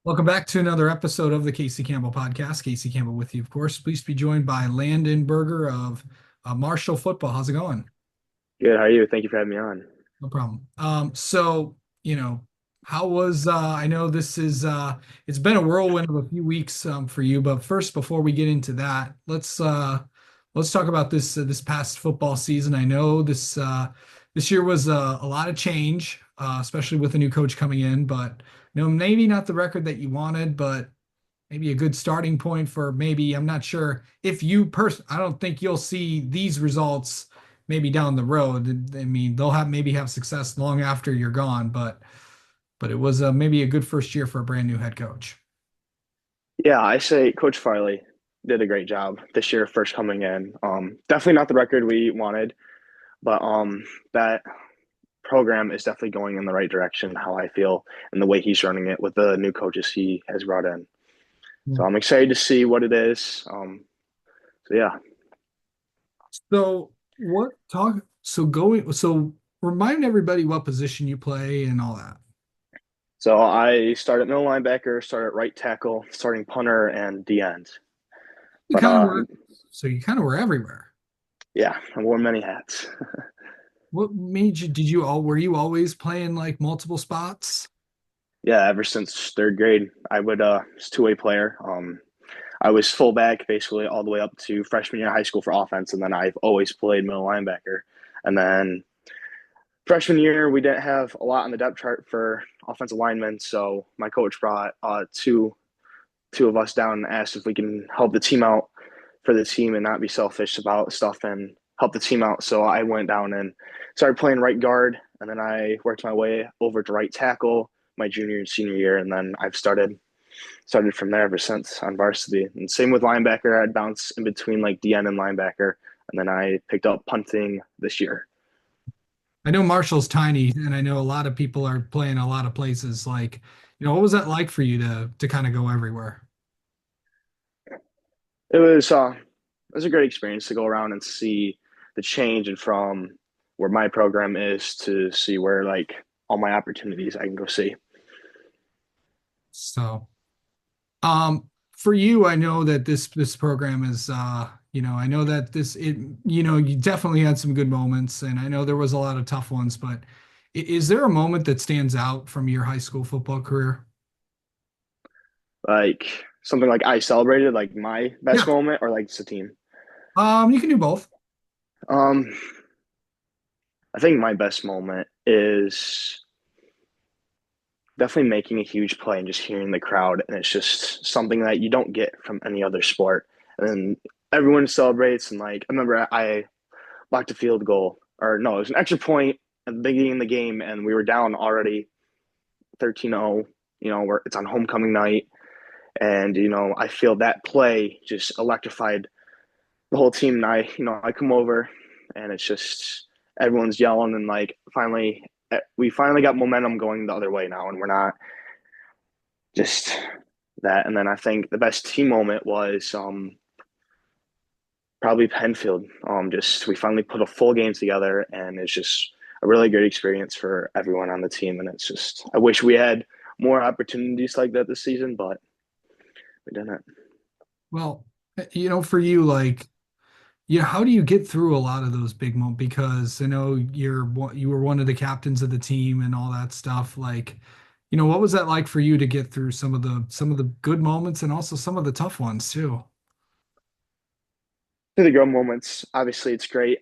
Welcome back to another episode of the Casey Campbell podcast. Casey Campbell with you, of course. Pleased to be joined by Landen of Marshall Football. How's it going? Good. How are you? Thank you for having me on. No problem. How was I know this is it's been a whirlwind of a few weeks for you, but first before we get into that, let's talk about this past football season. I know this year was a lot of change, especially with a new coach coming in, but maybe not the record that you wanted, but maybe a good starting point for maybe, I'm not sure if I don't think you'll see these results maybe down the road. I mean, they'll maybe have success long after you're gone, but it was maybe a good first year for a brand new head coach. Yeah, I say Coach Farley did a great job this year, first coming in. Definitely not the record we wanted, but that program is definitely going in the right direction. How I feel and the way he's running it with the new coaches he has brought in. Yeah. So I'm excited to see what it is. So yeah, So what talk so going so remind everybody what position you play and all that. so I started middle linebacker, started right tackle, starting punter, and D end. You But kind of were so you kind of were everywhere. yeah, I wore many hats. What made you did you all were you always playing like multiple spots? Yeah, ever since third grade, I would was two-way player. I was fullback basically all the way up to freshman year of high school for offense, and then I've always played middle linebacker. And then freshman year, we didn't have a lot on the depth chart for offensive linemen, so my coach brought two of us down and asked if we can help the team out for the team and not be selfish about stuff and help the team out. So I went down and started playing right guard, and then I worked my way over to right tackle my junior and senior year, and then I've started from there ever since on varsity. And same with linebacker, I'd bounce in between like DN and linebacker, and then I picked up punting this year. I know Marshall's tiny, and I know a lot of people are playing a lot of places. Like, what was that like for you to kind of go everywhere? It was a great experience to go around and see the change and from where my program is to see where like all my opportunities I can go see. So, for you, I know that this program is I know that you definitely had some good moments, and I know there was a lot of tough ones, but is there a moment that stands out from your high school football career? Like something like I celebrated like my best Yeah. moment or like it's a team. You can do both. Um, I think my best moment is definitely making a huge play and just hearing the crowd, and it's just something that you don't get from any other sport. And then everyone celebrates, and like I remember I blocked a field goal, or no, it was an extra point at the beginning of the game, and we were down already 13-0. Where it's on homecoming night, and I feel that play just electrified the whole team, and I come over, and it's just everyone's yelling, and like we finally got momentum going the other way now, and we're not just that. And then I think the best team moment was probably Penfield. Just we finally put a full game together, and it's just a really great experience for everyone on the team. And it's just I wish we had more opportunities like that this season, but we didn't. Well, for you, like, how do you get through a lot of those big moments? Because I know you were one of the captains of the team and all that stuff. Like, what was that like for you to get through some of the good moments and also some of the tough ones too? To the girl moments, obviously it's great.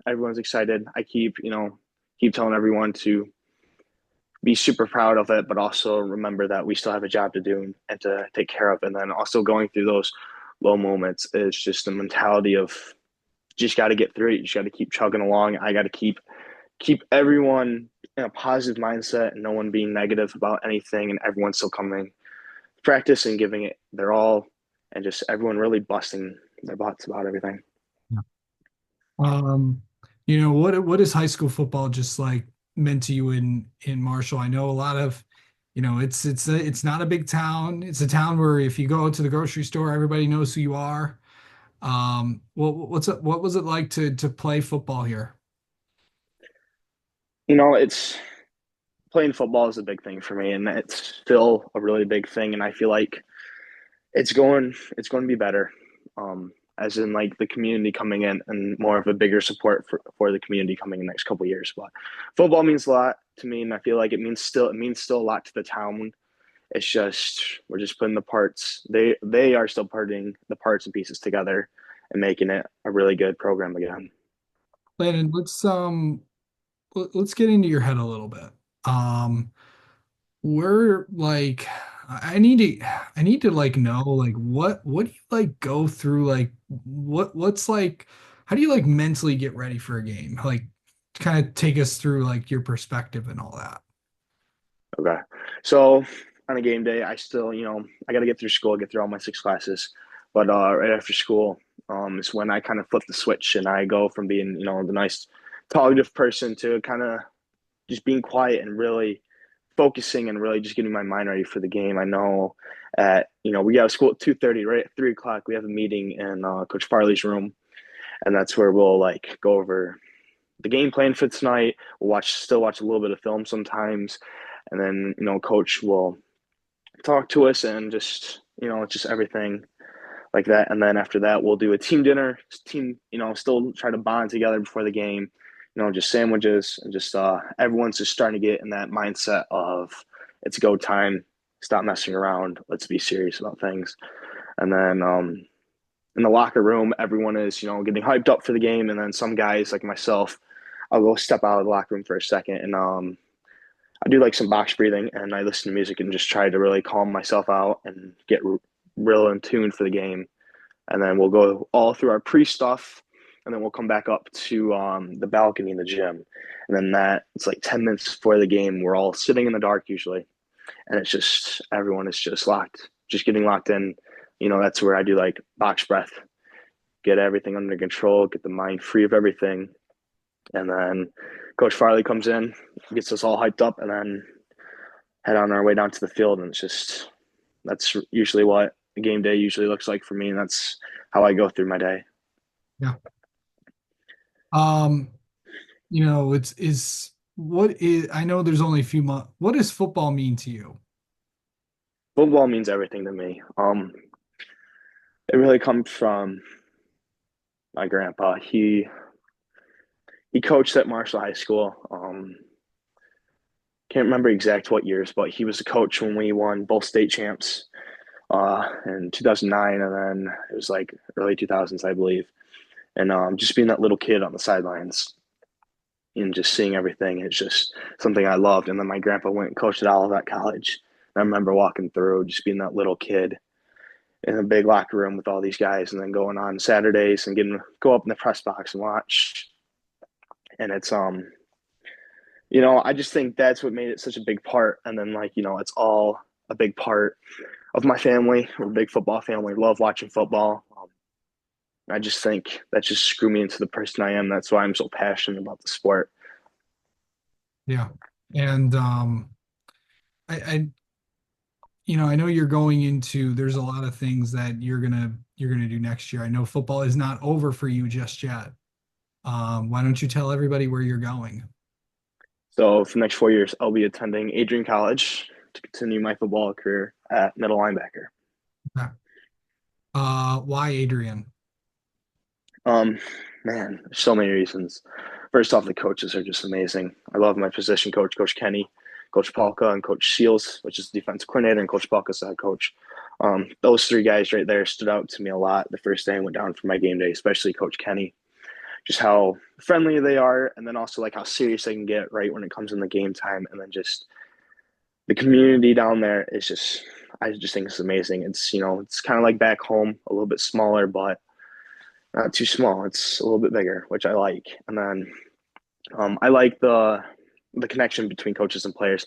Everyone's excited. I keep telling everyone to be super proud of it, but also remember that we still have a job to do and to take care of. And then also going through those low moments is just the mentality of just got to get through it. You just got to keep chugging along. I got to keep everyone in a positive mindset and no one being negative about anything, and everyone still coming to practice and giving it their all, and just everyone really busting their butts about everything. Yeah. Um, what is high school football just like meant to you in Marshall? I know a lot of, it's not a big town. It's a town where if you go to the grocery store, everybody knows who you are. What was it like to play football here? It's playing football is a big thing for me, and it's still a really big thing. And I feel like it's going to be better, as in like the community coming in and more of a bigger support for the community coming in the next couple of years. But football means a lot to me, and I feel like it means still a lot to the town. It's just we're just putting the parts. They are still putting the parts and pieces together and making it a really good program again. Landon, let's get into your head a little bit. Um, we're like, I need to, I need to like know like what do you like go through like what's like how do you like mentally get ready for a game? Like kind of take us through like your perspective and all that. Okay. So on a game day, I still, I got to get through school, get through all my six classes. But right after school, is when I kind of flip the switch and I go from being, the nice talkative person to kind of just being quiet and really focusing and really just getting my mind ready for the game. I know we have school at 2:30, right at 3 o'clock. We have a meeting in Coach Farley's room, and that's where we'll like go over the game plan for tonight. We'll still watch a little bit of film sometimes, and then coach will talk to us and just everything like that. And then after that, we'll do a team dinner. Team, still try to bond together before the game. Just sandwiches and just everyone's just starting to get in that mindset of it's go time. Stop messing around. Let's be serious about things. And then in the locker room, everyone is getting hyped up for the game. And then some guys like myself, I'll go step out of the locker room for a second and I do like some box breathing and I listen to music and just try to really calm myself out and get real in tune for the game. And then we'll go all through our pre stuff, and then we'll come back up to the balcony in the gym. And then it's like 10 minutes before the game. We're all sitting in the dark usually, and it's just everyone is just locked, just getting locked in. That's where I do like box breath, get everything under control, get the mind free of everything, and then Coach Farley comes in, gets us all hyped up, and then head on our way down to the field. And that's usually what a game day usually looks like for me, and that's how I go through my day. Yeah. Um, it's is what is I know there's only a few months. What does football mean to you? Football means everything to me. It really comes from my grandpa. He coached at Marshall High School. Can't remember exact what years, but he was a coach when we won both state champs in 2009, and then it was like early 2000s, I believe. And just being that little kid on the sidelines and just seeing everything, it's just something I loved. And then my grandpa went and coached at Olivet College. And I remember walking through, just being that little kid in a big locker room with all these guys, and then going on Saturdays and go up in the press box and watch. And it's I just think that's what made it such a big part. And then it's all a big part of my family. We're a big football family. Love watching football. I just think that just grew me into the person I am. That's why I'm so passionate about the sport. Yeah. And I I know you're going into there's a lot of things that you're gonna do next year. I know football is not over for you just yet. Why don't you tell everybody where you're going? So for the next 4 years, I'll be attending Adrian College to continue my football career at middle linebacker. Okay. Why Adrian? Um, Man, so many reasons. First off, the coaches are just amazing. I love my position coach, Coach Kenny, Coach Palka, and Coach Shields, which is the defensive coordinator, and Coach Palka's the head coach. Those three guys right there stood out to me a lot the first day I went down for my game day, especially Coach Kenny. Just how friendly they are, and then also like how serious they can get right when it comes in the game time, and then just the community down there is just I just think it's amazing. It's kind of like back home, a little bit smaller, but not too small. It's a little bit bigger, which I like. And then I like the connection between coaches and players.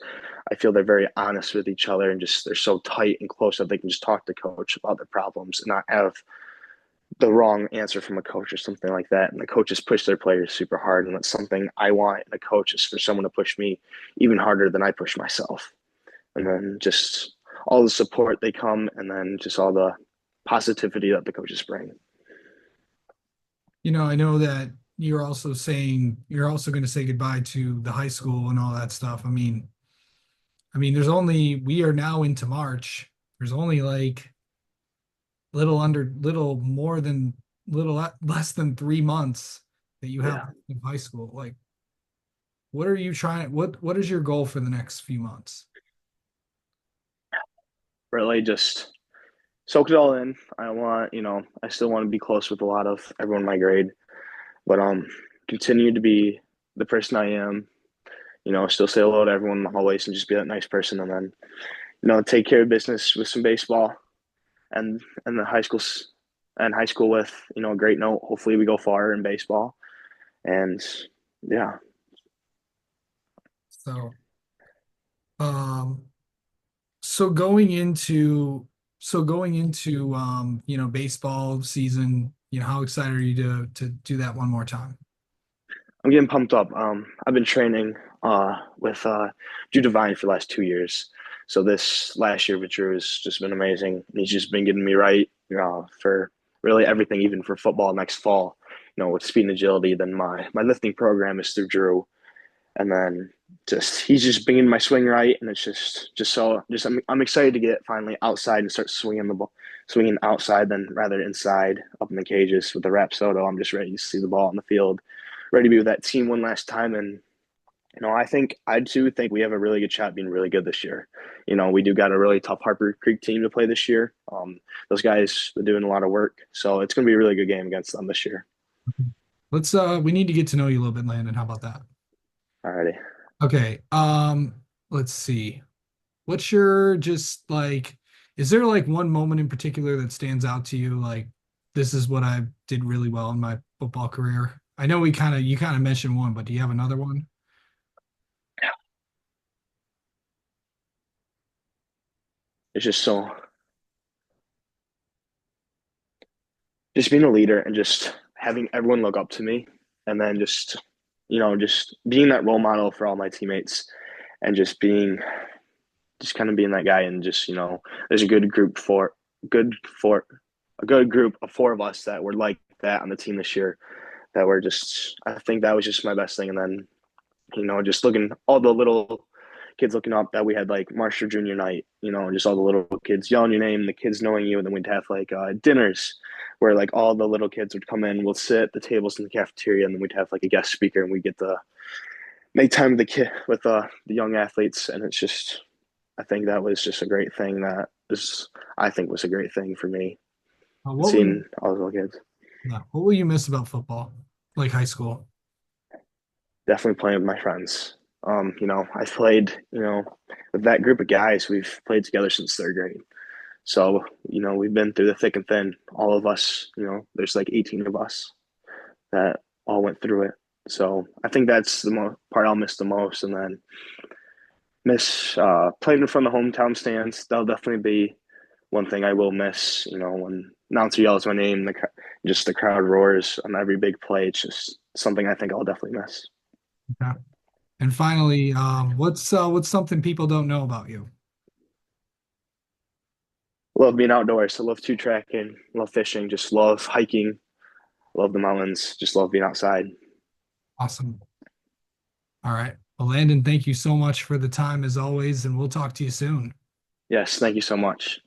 I feel they're very honest with each other and just they're so tight and close that they can just talk to coach about their problems and not have the wrong answer from a coach or something like that. And the coaches push their players super hard, and that's something I want in a coach is for someone to push me even harder than I push myself. And then just all the support they come, and then just all the positivity that the coaches bring. I know that you're also going to say goodbye to the high school and all that stuff. I mean, I mean, we are now into March. There's only like little more than less than 3 months that you have Yeah, in high school. Like, what are you trying? What is your goal for the next few months? really just soak it all in. I want, I still want to be close with a lot of everyone in my grade, but continue to be the person I am. Still say hello to everyone in the hallways and just be that nice person, and then take care of business with some baseball and the high school with a great note. Hopefully, we go far in baseball, and yeah, So, um, so going into baseball season, how excited are you to do that one more time? I'm getting pumped up. I've been training with Drew Devine for the last 2 years. So this last year with Drew has just been amazing. He's just been getting me right, for really everything, even for football next fall. With speed and agility. Then my lifting program is through Drew, and then just he's just bringing my swing right, and it's just so just I'm excited to get finally outside and start swinging the ball, swinging outside than rather inside up in the cages with the Rapsodo. I'm just ready to see the ball on the field, ready to be with that team one last time. And I do think we have a really good shot being really good this year. We do got a really tough Harper Creek team to play this year. Those guys are doing a lot of work, so it's going to be a really good game against them this year. We need to get to know you a little bit, Landon. How about that? Alrighty. Okay. Let's see. What's your just like, is there like one moment in particular that stands out to you? Like, this is what I did really well in my football career. I know you kind of mentioned one, but do you have another one? It's just being a leader and just having everyone look up to me, and then just being that role model for all my teammates, and just kind of being that guy. And there's good for a good group of four of us that were like that on the team this year, that were just I think that was just my best thing. And then just looking all the little kids looking up, that we had like Marshall Junior night, just all the little kids yelling your name, the kids knowing you, and then we'd have like dinners where like all the little kids would come in. We'll sit at the tables in the cafeteria, and then we'd have like a guest speaker, and we get to make time with the kid with the young athletes. And it's just I think that was just a great thing. I think was a great thing for me, What will you, seeing all the little kids. yeah, what will you miss about football? Like high school? Definitely playing with my friends. I played, with that group of guys. We've played together since third grade. So, we've been through the thick and thin. All of us, there's like 18 of us that all went through it. So I think that's the part I'll miss the most. And then miss playing in front of the hometown stands. That'll definitely be one thing I will miss. When announcer yells my name, just the crowd roars on every big play. It's just something I think I'll definitely miss. Okay. And finally, what's something people don't know about you? Love being outdoors. I love two tracking, love fishing, just love hiking, love the mountains, just love being outside. Awesome. All right. Well, Landon, thank you so much for the time as always, and we'll talk to you soon. Yes, thank you so much.